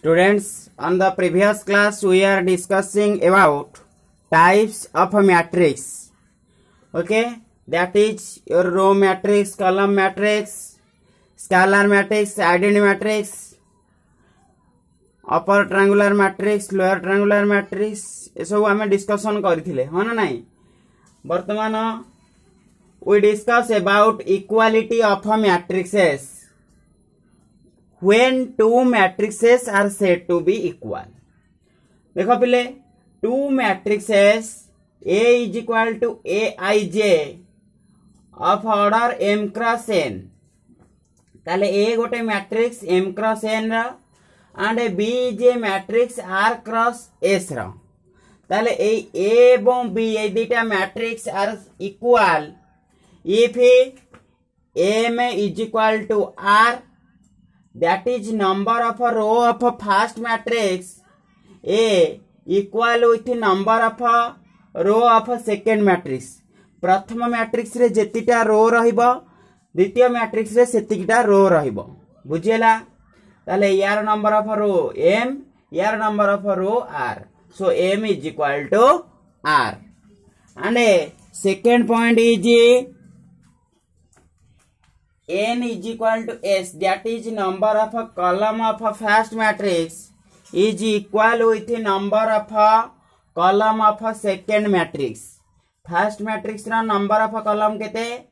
Students, on the previous class we are discussing about types of a matrix. Okay, that is your row matrix, column matrix, scalar matrix, identity matrix, upper triangular matrix, lower triangular matrix. ये सब हमें discussion करथिले हो ना नहीं. वर्तमान we discuss about equality of a matrices when two matrices are said to be equal. देखो पिले two matrices A is equal to Aij of order m cross n. ताले A गोटे matrix m cross n रा and B is a matrix R cross S रा. ताले A एवं B ये दीटा matrix are equal if M is equal to R, that is number of a row of a first matrix A equal with number of a row of a second matrix. प्रथम matrix रे जेतिटा रो रहिबो द्वितीय matrix रे सेतिटा रो रहिबो. बुझियला ताले यार number of row m, यार number of row r. So m is equal to r. And second point is n is equal to s, that is number of a column of a first matrix is equal with the number of a column of a second matrix. First matrix ra number of a column kete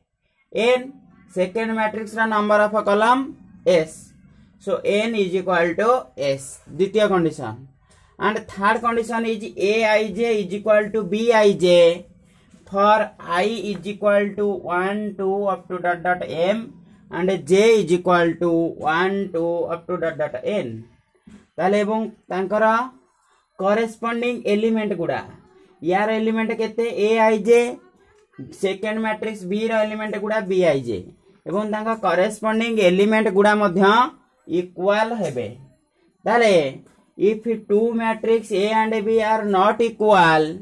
n, second matrix ra number of a column s. So n is equal to s. Ditiya condition. And third condition is aij is equal to bij for I is equal to 1 2 up to dot dot m and j is equal to 1 2 up to dot dot n. ताले एवं तांकरा corresponding element गुड़ा यार element केते aij, second matrix b रा element गुड़ा bij एवं तांका corresponding element गुड़ा मध्य equal हेबे. ताले if two matrix A and B are not equal,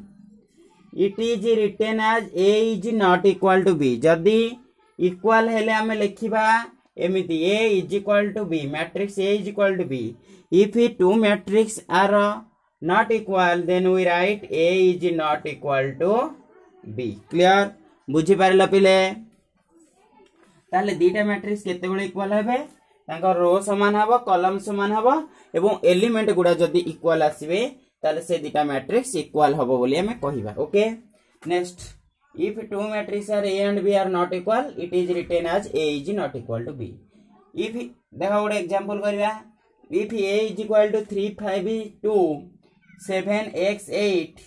it is written as A is not equal to B. जदि equal हेले हमें लिखिबा एमिति A is equal to B, matrix A is equal to B. If two matrix are not equal, then we write A is not equal to B. Clear? बुझी पारिला पिले? ताले दीटा matrix केते बेले इक्वल हेबे? तांका रो समान हबो, कॉलम समान हबो एवं एलिमेंट गुडा जदी इक्वल आसीबे ताले से दीटा मैट्रिक्स इक्वल हबो बोली हमें कहिबा. Okay, next, if two matrices are A and B are not equal, it is written as A is not equal to B. If देखो गोटे एग्जांपल करिया, if A is equal to 3 5 2 7 x 8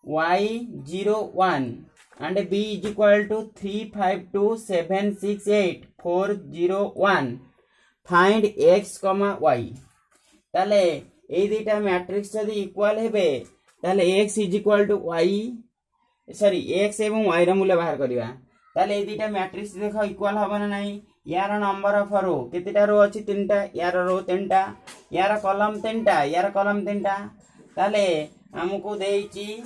y 0 1 and B is equal to 3 5 2 7 6 8 4 0 1, find x, y. ताले ए दीटा matrix जदी equal हेबे ताले x is equal to y, sorry x एवं y रा मूल्य बाहर करिवा. ताले ए दीटा मैट्रिक्स देखो इक्वल हबो ना नहीं. यार नंबर ऑफ रो केतेटा रो अछि तीनटा, यार रो तीनटा, यार कॉलम तीनटा, यार कॉलम तीनटा. ताले हमकु देइची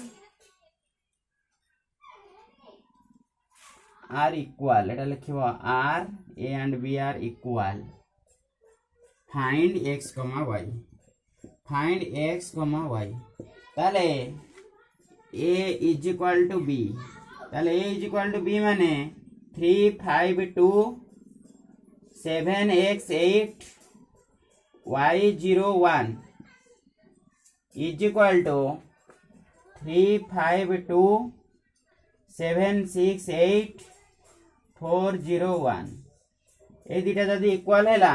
r equal, Etah लिखिबो r, a and b are equal. Find x, y. Find x, y. ताले a is equal to b. ताले a is equal to b माने 3 5 2 7 x 8 y 0 1 is equal to 3 5 2 7 6 8 4 0 1. ए दीटा जदी equal हैला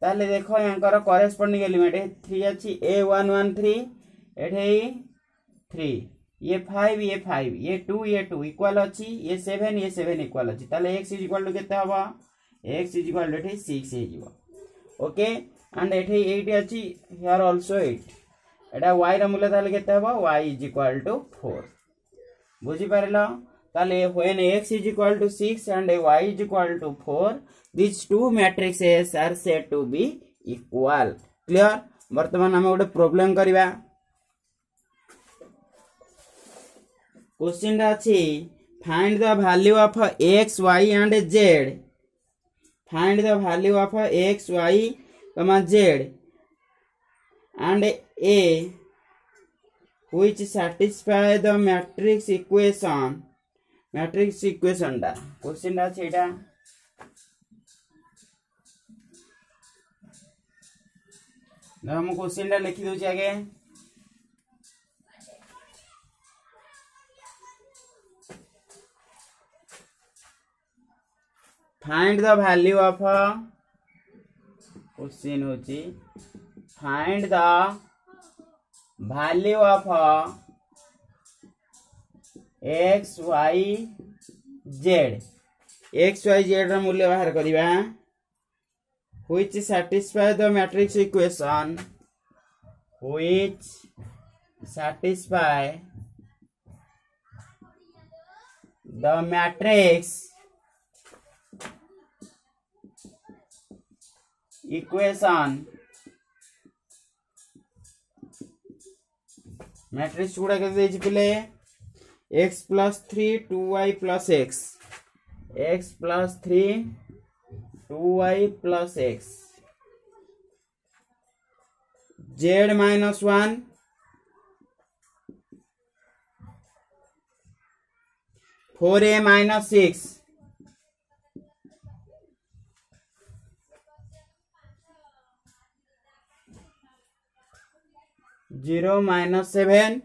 ताले देखो यांकर corresponding element 3 अछि a1 1 3 एठे 3, ये 5 ये 5, ये 2 ये 2 इक्वल अछि, ये 7 ये 7 इक्वल अछि. ताले x इज इक्वल टू केते हबो? x इज इक्वल टू 6 हे जिवो. ओके, एंड एठे 8 अछि, हियर आल्सो 8. एटा y रा मूल्य ताले केते हबो? y is equal to 4. बुझी पारिलो? ताले when x is equal to 6 and y is equal to 4, these two matrices are said to be equal. Clear? वर्तमान हम गोटे प्रॉब्लम करिवा. क्वेश्चन अछि find the value of x, y and z. Find the value of x, y, z and A which satisfy the matrix equation टा question टा सेटा हम question टा लिखि दउछि आगे find the value of question होछि find the value of x y z रा मूल्य बाहर करिबा which satisfy the matrix equation which satisfy the matrix equation matrix गुड़ा के देछि पले x plus 3 2y plus x plus 3 2y plus x z minus 1 4a minus 6 0 minus 7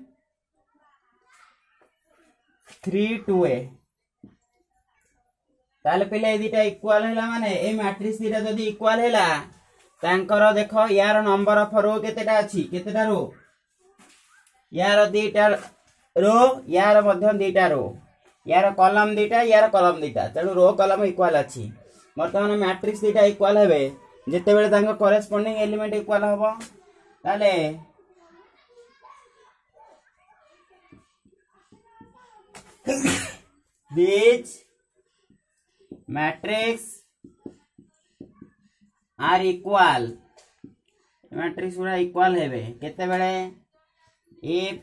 3 2a ताले पहले दीटा इक्वल हैला माने ए मैट्रिक्स दीटा जदी इक्वल हैला तांकर देखो यार नंबर ऑफ रो केतेटा अछि केतेटा रो यार दीटा रो यार मध्य दीटा रो यार कॉलम दीटा तेनु रो कॉलम इक्वल अछि वर्तमान मैट्रिक्स दीटा इक्वल हेबे जेते बेले तांको करेस्पोंडिंग एलिमेंट इक्वल हबो ताले these matrix are equal matrix पूरा equal हेबे केते बेले if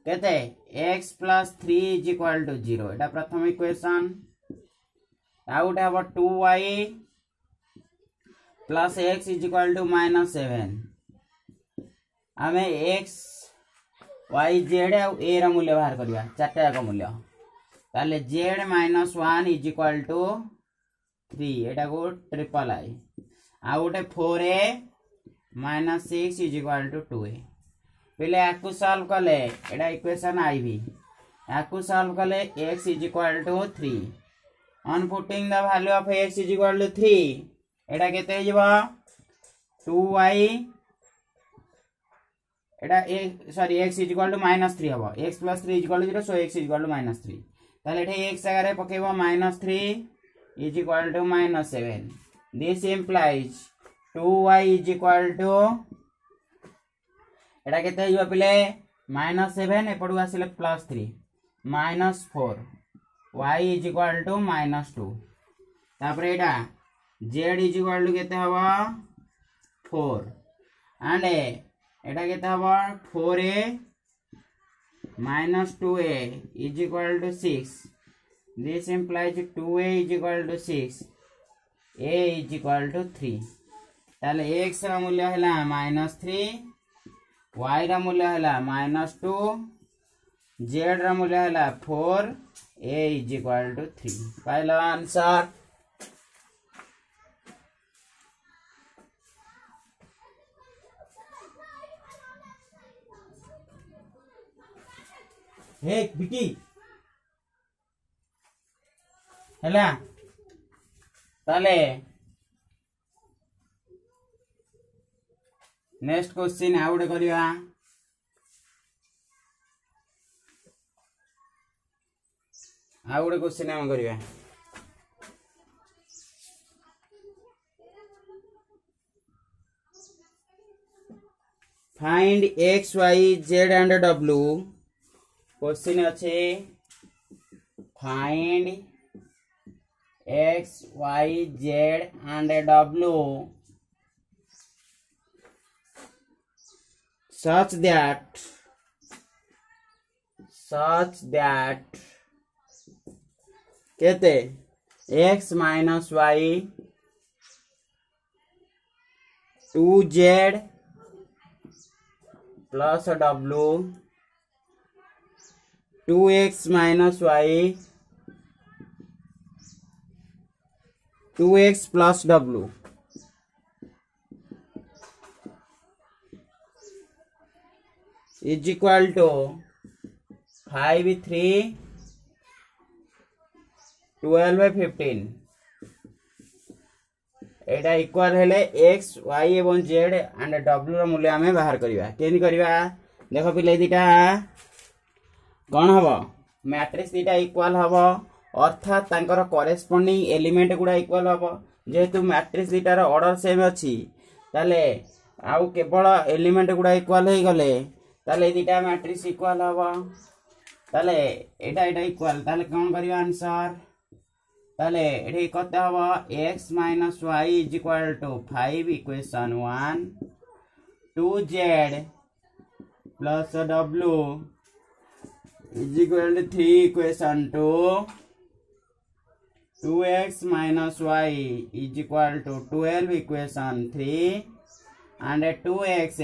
केते x plus 3 is equal to 0 एटा प्रथम इक्वेशन आउट हबो 2y plus x is equal to minus 7 हमें x y z और a रा मूल्य बाहर करिया चारटा का मूल्य ताले z minus 1 is equal to 3 एटा को ट्रिपल आई आ गोटे 4a minus 6 is equal to 2a पहले आकु सॉल्व कले एटा इक्वेशन आईबी आकु सॉल्व कले x is equal to 3 on putting the value of x is equal to 3 एटा केते जेबा 2y Etah sorry x is equal to minus 3 हबो x plus 3 is equal to 0 so x is equal to minus 3 ताले एठे x आगे पकेबो minus 3 is equal to minus 7 this implies 2y is equal to एटा केते हिबो पले minus 7 एपडु आसिले plus 3 minus 4 y is equal to minus 2 तापर एटा z is equal to केते हबो 4 and एटा केते हबो 4a minus 2a is equal to 6 this implies 2a is equal to 6 a is equal to 3 ताले x रा मूल्य हला minus 3 y रा मूल्य हला minus 2 z रा मूल्य हला 4 a is equal to 3 पहला आंसर हे बिकी हला ताले नेक्स्ट क्वेश्चन आउट करिया आउट क्वेश्चन हम करिया find x y z and w question अच्छे find x y z and w such that कहते x minus y 2z plus W 2x minus Y 2x plus W is equal to 5 3 12 15 Etah equal हेले x y एवं z and w रो मूल्य आमे बाहर करिवा केनी करिवा देखो पिले दिटा कोन हबो मैट्रिक्स दिटा इक्वल हबो अर्थात तांकर करेस्पोंडिंग एलिमेंट गुडा इक्वल हबो जेहेतु मैट्रिक्स दिटा रो ऑर्डर सेम अछि ताले आउ केवल एलिमेंट गुडा इक्वल हे गले ताले दिटा मैट्रिक्स इक्वल हबो ताले एटा इक्वल ताले कोन करिवा आंसर ताले एठी कते हबो x - y is equal to 5 equation 1 2z plus w is equal to 3 equation 2 2x - y is equal to 12 equation 3 and 2x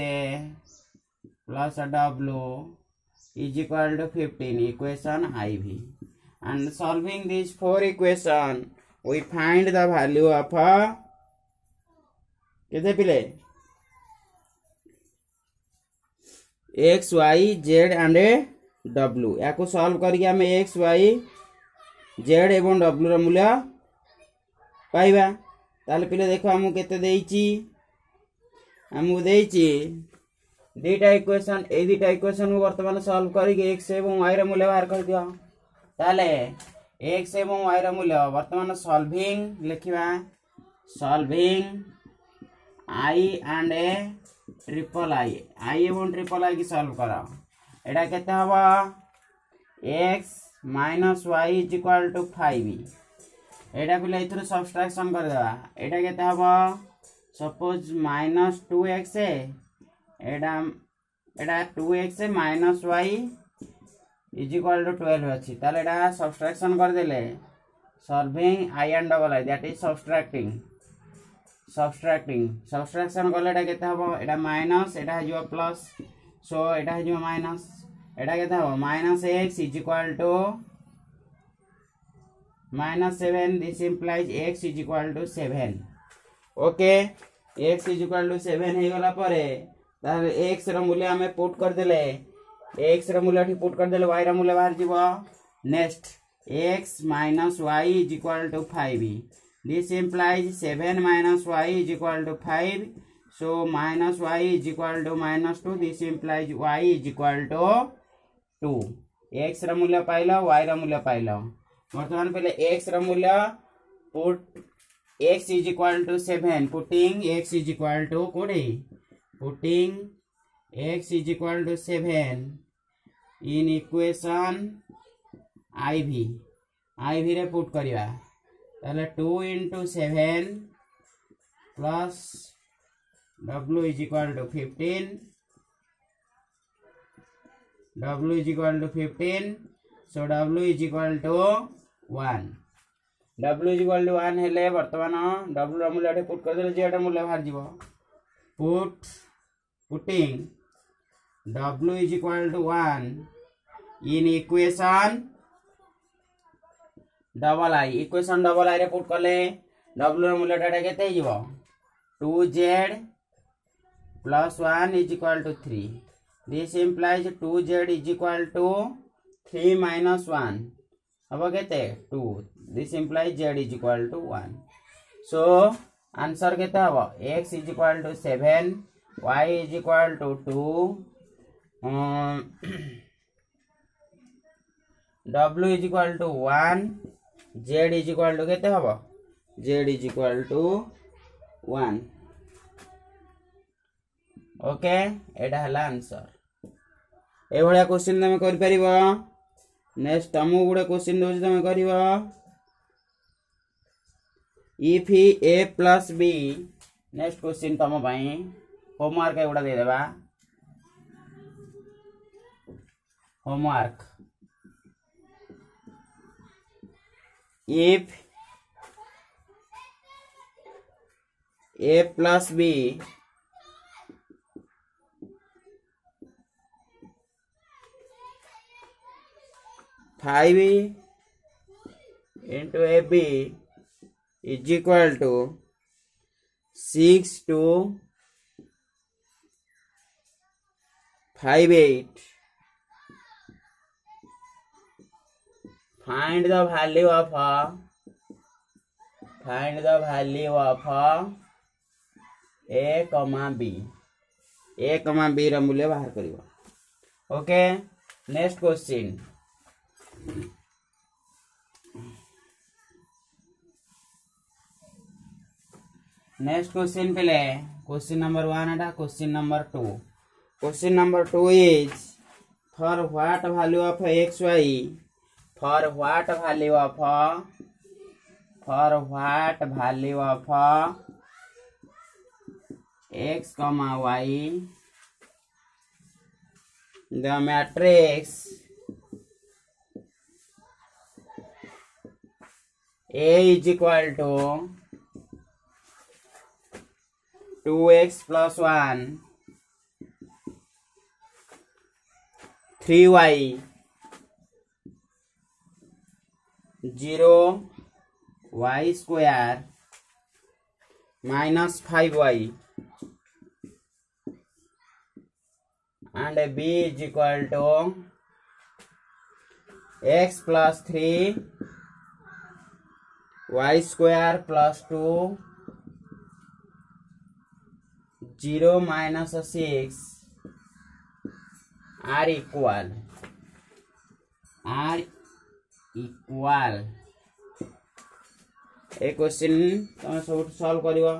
plus w is equal to 15 equation IV. And solving these four equation we find the value of केते पिले x y z and w याको solve करके हम x y z एवं w रो मूल्य पाइबा ताले पिले देखो हमु केते देइची हमु देइची दुटा इक्वेशन ए दुटा इक्वेशन को वर्तमान सॉल्व करके x एवं y रो मूल्य बाहर कर दियो ताले x एवं y रो मूल्य वर्तमान सॉल्विंग लिखिबा solving I and a triple I एवं ट्रिपल I की सॉल्व करा एटा केते हबो x - y is equal to 5 एटा पिले इथरो सब्ट्रैक्शन कर देबा एटा केते हबो suppose -2x Etah 2x - y is equal to 12 अछि ताले एटा सब्ट्रैक्शन कर देले solving I and double I that is subtraction करले एटा केते हबो एटा माइनस एटा हिजो प्लस सो एटा हिजो माइनस एटा केते हबो -x is equal to -7 this implies x is equal to 7 okay x is equal to 7 हे गला परे ताले x रो मूल्य हमें पुट कर देले x रो मूल्य पुट कर देले y रो मूल्य बाहर जीवो next x - y is equal to 5 this implies 7 - y is equal to 5 so -y is equal to -2 this implies y is equal to 2 x रो मूल्य पाइलो y रो मूल्य पाइलो वर्तमान पहले x रो मूल्य put x is equal to 7 putting x is equal to कोडी putting x is equal to 7 in equation IV रे put करिवा ताले 2 into 7 plus w is equal to 15 w is equal to 15 so w is equal to 1 w is equal to 1 हेले वर्तमान w रो मूल्य put कर देले जेटा मूल्य बाहर जीवो putting w is equal to 1 in equation double I equation double I रे put करले w रो मूल्य डाटा केते हिजो 2z plus 1 is equal to 3 this implies 2z is equal to 3 minus 1 अब केते 2 this implies z is equal to 1 so answer केते हबो x is equal to 7 y is equal to 2 w is equal to 1 z is equal to केते हबो z is equal to 1 okay एटा हला answer A भलिया question तमे कर परिबो next हमु गुडे question दोज तमे करिवो if a plus b next question तम पई होमवर्क एगुडा दे देबा homework if a plus b 5 into AB is equal to 6 to 5 8. Find the value of A comma B. A comma B ର मूल्य बाहर करियो. Okay, next question. Next question पहले question number 1 Etah question number 2. Question number 2 is for what value of xy, for what value of x comma y the matrix A is equal to 2x plus 1 3y 0 y square minus 5y and B is equal to x plus 3 y square plus 2 0 minus 6 are equal. A question तुम सब solve करियो.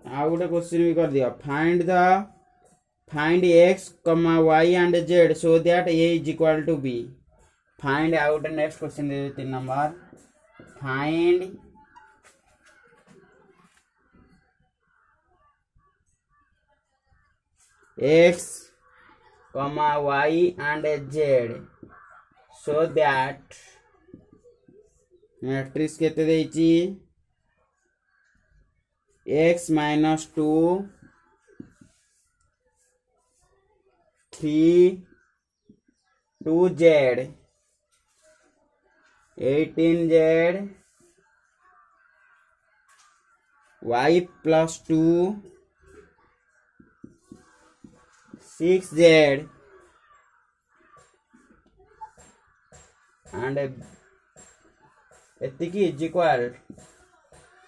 आ गोटे question भी कर दियो. Find x, y and z so that A is equal to B. Find आ गोटे next question दे 3 number. Find x, y and z so that matrix केते देइची x minus 2 3 2z 18z y plus 2 6z and एतिकी is equal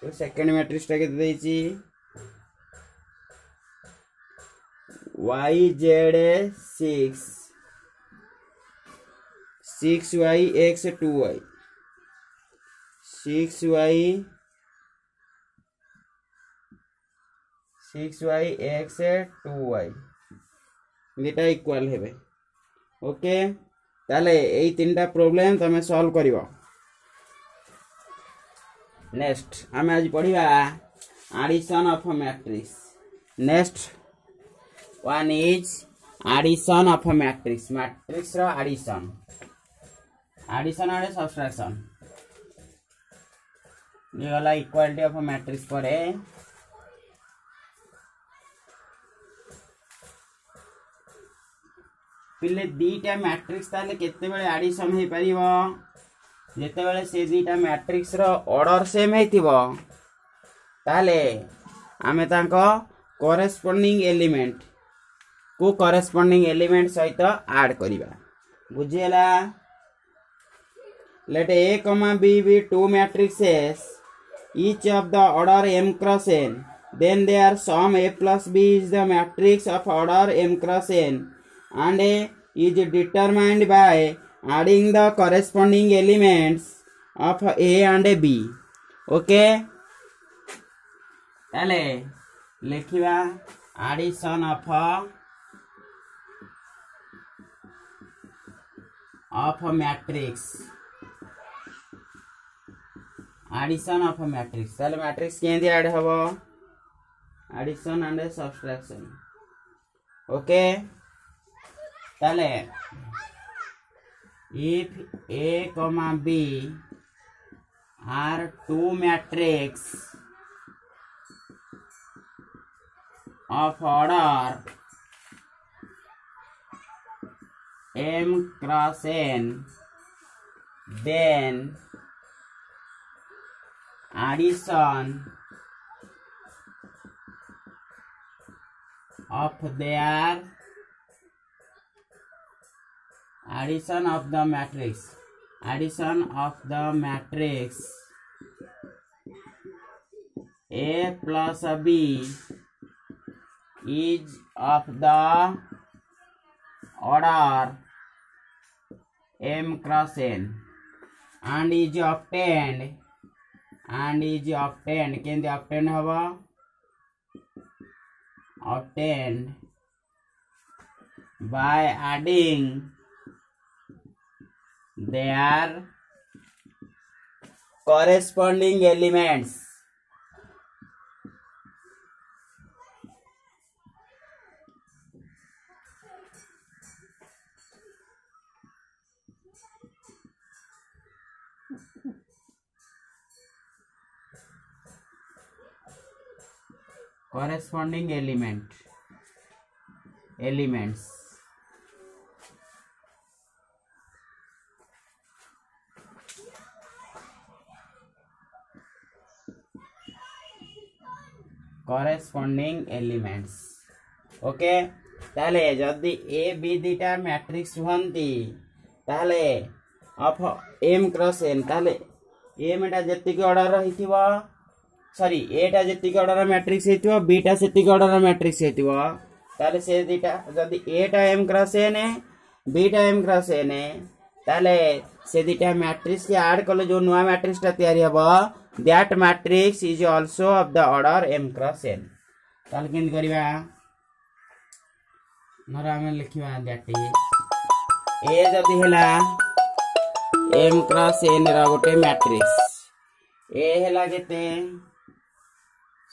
to second matrix टा केते देइची yz 6y x 2y 6y x 2y दुटा equal हेबे. Okay, ताले एई तीनटा problem तमे सॉल्व करिवो. नेक्स्ट आमे आज पढिबा addition of matrix. Next one is addition of matrix. Matrix रो एडिशन एंड सब्ट्रैक्शन. ये वाला इक्वालिटी ऑफ मैट्रिक्स परे पिले दीटा मैट्रिक्स ताले केते बेले एडिशन हे परिबो जेते बेले से दीटा मैट्रिक्स रो ऑर्डर सेम हेतिबो ताले आमे तांको कॉरेस्पोंडिंग एलिमेंट को कॉरेस्पोंडिंग एलिमेंट सहित ऐड करिबा. बुझियला. Let A, B be two matrices each of the order m cross n, then their sum A plus B is the matrix of order m cross n and is determined by adding the corresponding elements of A and B. Okay, ताले लिखिबा addition of matrix. Addition of matrix ताले matrix केंदी add हबो addition and subtraction. Okay, ताले if A, B are two matrix of order m cross n, then addition of the matrix A plus B is of the order m cross n and is obtained can obtain haba obtained by adding their corresponding elements. Corresponding elements. corresponding elements. Okay ताले जदि A B दिटा matrix हुंती ताले of m cross n ताले m टा जति के order रहिथिबो sorry ए टा जति के ऑर्डर मैट्रिक्स हेतिबो बी टा जति के ऑर्डर मैट्रिक्स हेतिबो ताले से दिटा जदि ए टा m क्रॉस n है बी टा m क्रॉस n है ताले से दिटा मैट्रिक्स के ऐड कले जो नया मैट्रिक्स टा तैयारी हबो that matrix is also of the order m cross n. ताले केन करिबा नरा में लिखिबा that is a जदि हेला m cross n रा गोटे मैट्रिक्स a हेला केते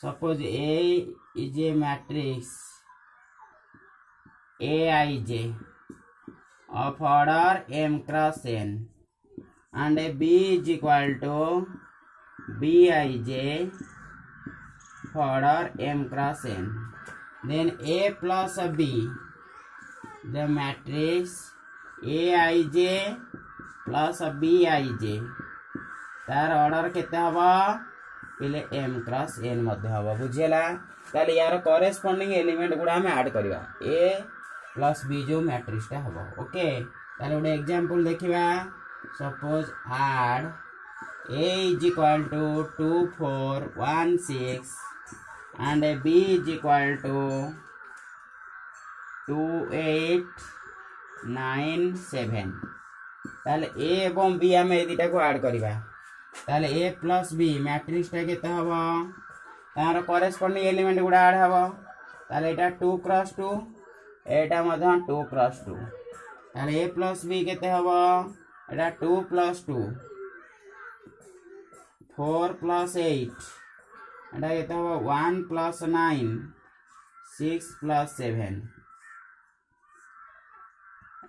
suppose a is a matrix aij of order m cross n and b is equal to bij order m cross n, then a plus b the matrix aij plus bij तार order केते हबा पहले m cross n मध्ये हबा बुझेला ताले यार corresponding element गुडा हम ऐड करिवा a प्लस b जो मैट्रिक्स ता हबा ओके ताले ओडे एग्जांपल देखिबा suppose add a is equal to 2 4 1 6 and b is equal to 2 8 9 7 ताले a एवं b हम ए दिटा को ऐड करिवा ताले a प्लस b मैट्रिक्स टा केते हबो तार कॉरेस्पोंडिंग एलिमेंट गुडा ऐड हबो ताले एटा 2 क्रॉस 2 एटा मधा 2 क्रॉस 2 ताले a प्लस b केते हबो एटा 2 प्लस 2 4 plus 8 एटा केते हबो 1 plus 9 6 plus 7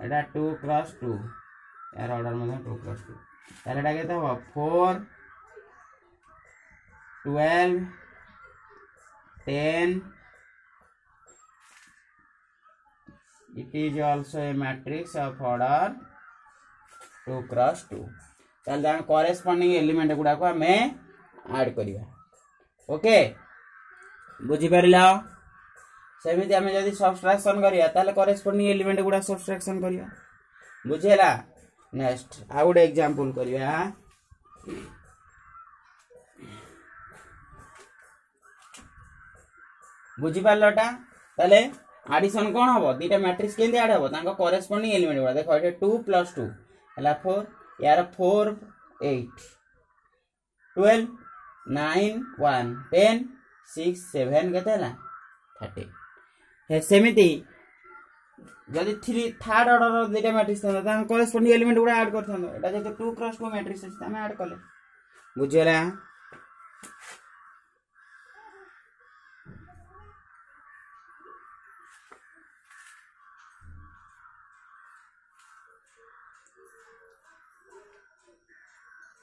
एटा 2 cross 2 यार ऑर्डर में 2 cross 2 ताले एटा केते हबो 4 12 10 it is also a matrix of order 2 cross 2 ताले हम कॉरेस्पोंडिंग एलिमेंट गुडा को हमें ऐड करिवा ओके बुझी परला सेमिति हमें जदी सब्ट्रैक्शन करिया ताले कॉरेस्पोंडिंग एलिमेंट गुडा सब्ट्रैक्शन करिया बुझेला नेक्स्ट आ गुड एग्जांपल करिया बुझी परलाटा ताले एडिशन कोन हबो दीटा मैट्रिक्स केंदे ऐड हबो तांको कॉरेस्पोंडिंग एलिमेंट गुडा देखो एटा 2 + 2 हला 4 यार 4 8 12 9 1 10 6 7 केते हला 30 हे सेमिति जदी 3 थर्ड ऑर्डर दीटा मैट्रिक्स था तां कॉरेस्पोंडिंग एलिमेंट गुडा ऐड करथन एटा जे 2 क्रॉस 2 मैट्रिक्स अछि तामे ऐड करले बुझेला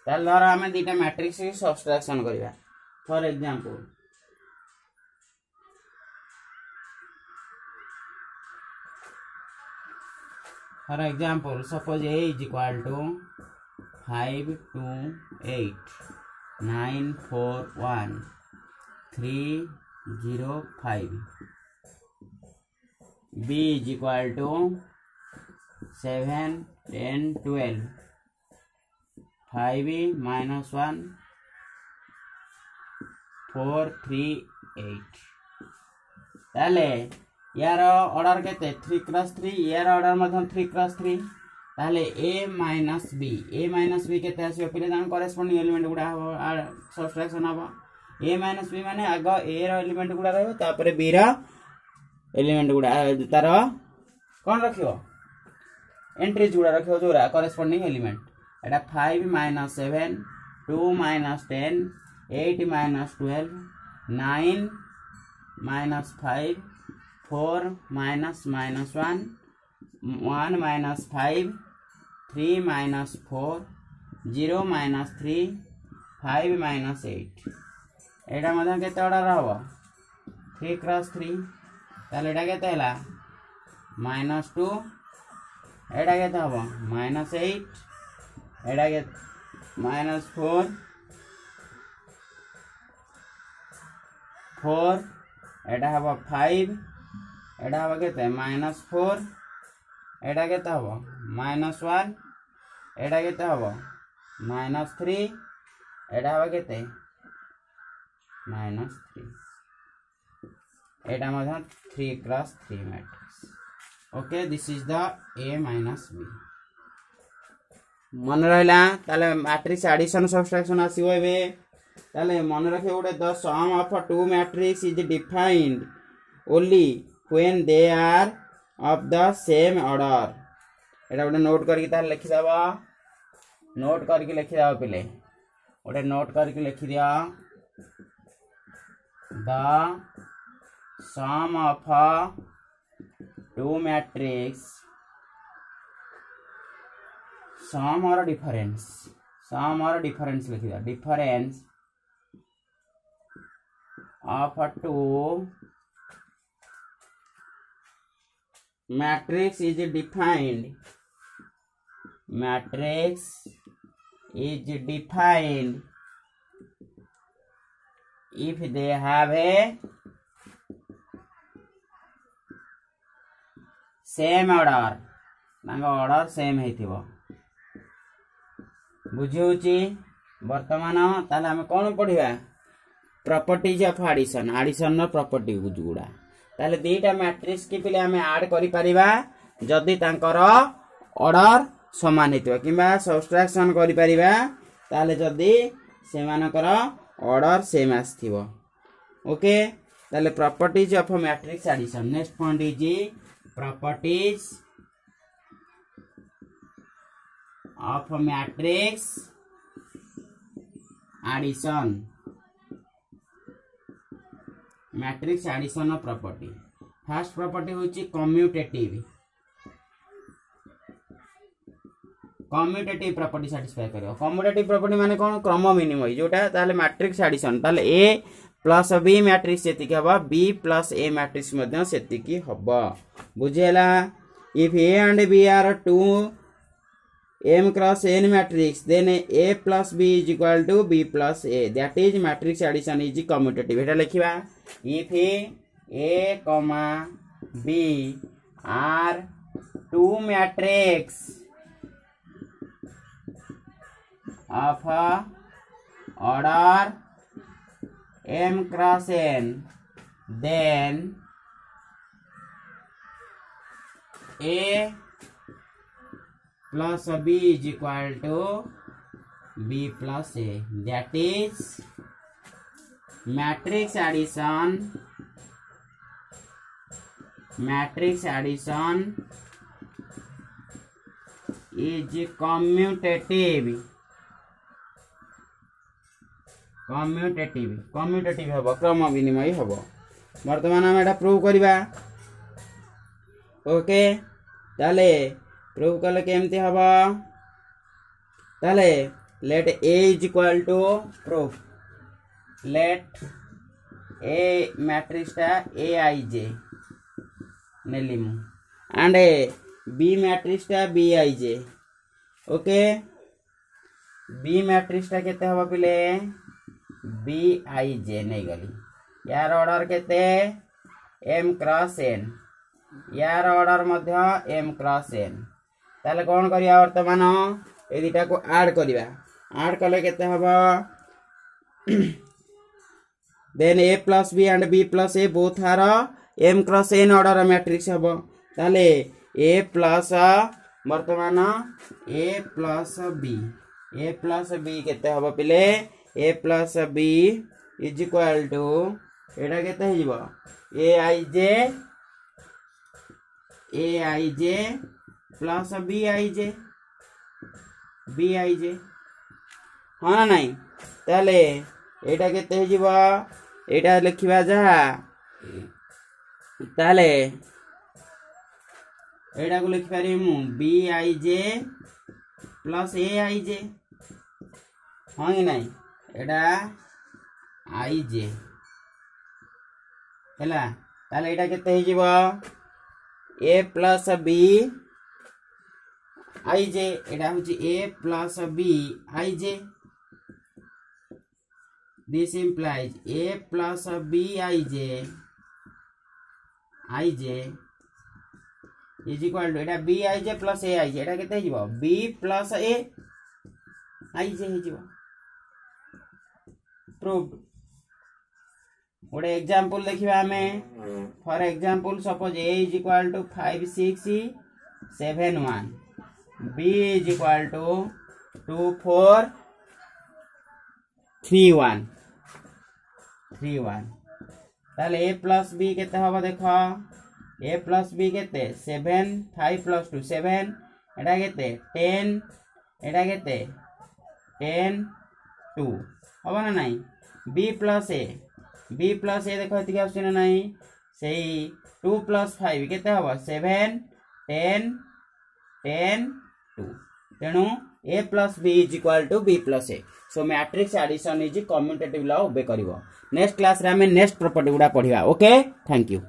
ताल द्वारा हमें दीटा मैट्रिक्स की सब्ट्रैक्शन करिवा for example For example, suppose A is equal to 5 2 8 9 4 1 3 0 5. B is equal to 7 10 12 5 minus 1 4 3 8. ताले यार ऑर्डर केते 3 क्रॉस 3 यार ऑर्डर मधन 3 क्रॉस 3 ताले a माइनस b केते आसीबो पिले जान करेस्पोंडिंग एलिमेंट गुडा सब्ट्रैक्शन हबो a माइनस b माने आगो a रो एलिमेंट गुडा रहबो तापर b रो एलिमेंट गुडा तार कोन रखियो एंट्रीज गुडा रखियो जोरा करेस्पोंडिंग एलिमेंट एटा 5 minus 7 2 minus 10 8 minus 12 9 minus 5 4 minus 1 1 minus 5 3 minus 4 0 minus 3 5 minus 8 एटा मधन केते ऑर्डर हबो 3 क्रॉस 3 ताले एटा केते हला -2 एटा केते हबो -8 एटा केते -4 एटा हबो 5 एटा हबो केते -4 एटा केते हबो -1 एटा केते हबो -3 एटा हबो केते -3 एटा मधन 3 cross 3 matrix. Okay this is the a minus b. मन रहला ताले मैट्रिक्स एडिशन सब्ट्रैक्शन आसीबो एबे ताले मन रखे गोटे the sum of two matrix is defined only when they are of the same order. एटा गोटे नोट करके ताले लिखि दबा नोट करके लिखि दबा पिले गोटे नोट करके लिखि दिया the sum of two matrix sum और डिफरेंस लिखि दिया difference of two matrix is defined if they have a same order तांगा ऑर्डर सेम हेतिबो बुझिउची वर्तमान ताले हम कोन पढिबा प्रॉपर्टीज ऑफ एडिशन नो प्रॉपर्टी गुडा ताले दीटा मैट्रिक्स के पिले हमें ऐड करि परिबा जदी तांकर ऑर्डर समान हेतिबा किबा सब्ट्रैक्शन करि परिबा ताले जदी सेमानकर ऑर्डर सेम आस्थिबो. ओके ताले properties of matrix addition. Next point is properties of matrix addition. Matrix addition property. First property होची कम्यूटेटिव प्रॉपर्टी सैटिस्फाई करियो. कम्यूटेटिव प्रॉपर्टी माने कोन क्रम विनिमय जोटा ताले मैट्रिक्स एडिशन ताले a प्लस b मैट्रिक्स सेति हबा b प्लस a मैट्रिक्स मध्ये सेति की हबा बुझेला. If a and b are two m cross n matrix then a plus b is equal to b plus a, that is matrix addition is commutative. Etah लिखिबा if a comma b are two matrix of order m cross n, then a plus b is equal to b plus a, that is matrix addition is commutative हबो क्रम विनिमय हबो. वर्तमान हम एटा prove करिबा. Okay ताले prove कले केमती हबो ताले late a is equal to proof let a matrix टा aij नेलिमु and बी मैट्रिक्स टा B I J okay B matrix टा केते हबो पिले बी आई जे नहीं गली यार ऑर्डर केते एम क्रॉस एन यार ऑर्डर मध्य एम क्रॉस एन ताले कौन करिया वर्तमान ए दुटा को ऐड करिया ऐड कले केते हबो then A plus B and B plus A both are M cross N order matrix हबो ताले ए प्लस वर्तमान ए प्लस बी केते हबो पिले A plus B is equal to एटा केते हिजबो ए आई जे प्लस बी आई जे हाँ ना नहीं ताले एटा केते हिजबो एटा लिखिबा जहा ताले एटा को लिखि पारि मु बी आई जे प्लस ए आई जे हाँ कि नहीं एटा आई जे हैला ताले एटा केते हिजबो ए प्लस बी आई जे एटा होची A plus B I J this implies a plus b I j is equal to Etah b I j plus a I j एटा केते हिजबो b plus a I j हिजबो proved गोटे example देखिबा हमें for example suppose a is equal to 5 6 7 1 b is equal to 2 4 3 1 ताले a plus b केते हबो देखो a प्लस b केते 7 5 प्लस 2 7 एटा केते 10 एटा केते 10 2 हबो ना नहीं b प्लस a देखो एतिक आउछ ना नहीं सेही 2 प्लस 5 केते हबो 7 10 10 2 तेणु a plus b is equal to b plus a so matrix addition is commutative law obey करिवो नेक्स्ट क्लास रे हमें नेक्स्ट प्रॉपर्टी गुडा पढिबा ओके थैंक यू।